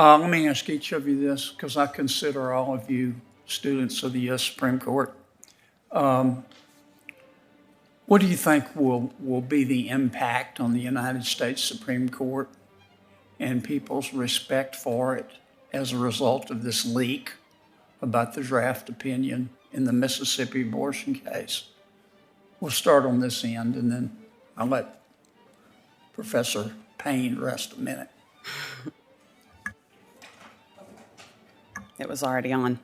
Let me ask each of you this, because I consider all of you students of the U.S. Supreme Court. What do you think will be the impact on the United States Supreme Court and people's respect for it as a result of this leak about the draft opinion in the Mississippi abortion case? We'll start on this end, and then I'll let Professor Payne rest a minute. It was already on.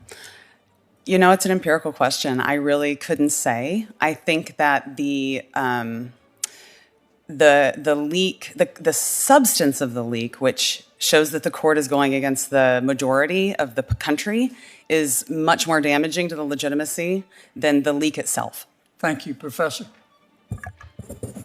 You know, it's an empirical question. I really couldn't say. I think that the leak, the substance of the leak, which shows that the court is going against the majority of the country, is much more damaging to the legitimacy than the leak itself. Thank you, Professor.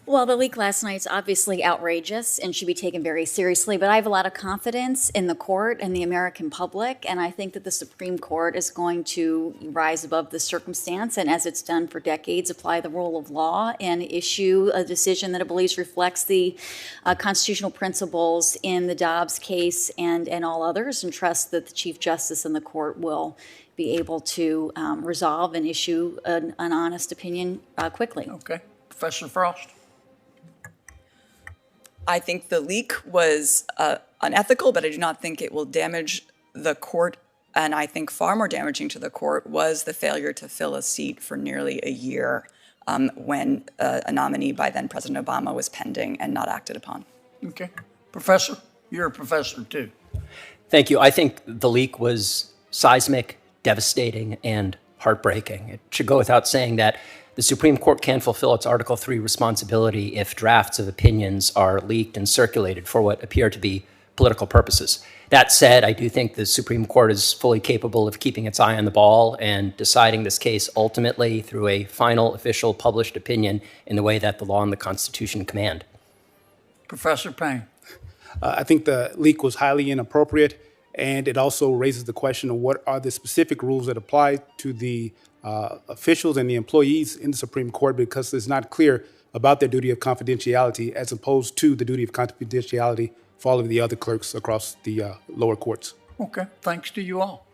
Well, the leak last night's obviously outrageous and should be taken very seriously, but I have a lot of confidence in the court and the American public, and I think that the Supreme Court is going to rise above the circumstance and, as it's done for decades, apply the rule of law and issue a decision that it believes reflects the constitutional principles in the Dobbs case and all others, and trust that the Chief Justice and the court will be able to resolve and issue an honest opinion quickly. Okay. Professor Frost? I think the leak was unethical, but I do not think it will damage the court. And I think far more damaging to the court was the failure to fill a seat for nearly a year when a nominee by then President Obama was pending and not acted upon. Okay. Professor, you're a professor too. Thank you. I think the leak was seismic, devastating, and heartbreaking. It should go without saying that the Supreme Court can't fulfill its Article III responsibility if drafts of opinions are leaked and circulated for what appear to be political purposes. That said, I do think the Supreme Court is fully capable of keeping its eye on the ball and deciding this case ultimately through a final official published opinion in the way that the law and the Constitution command. Professor Payne? I think the leak was highly inappropriate, and it also raises the question of what are the specific rules that apply to the officials and the employees in the Supreme Court, because it's not clear about their duty of confidentiality as opposed to the duty of confidentiality for all of the other clerks across the lower courts. Okay, thanks to you all.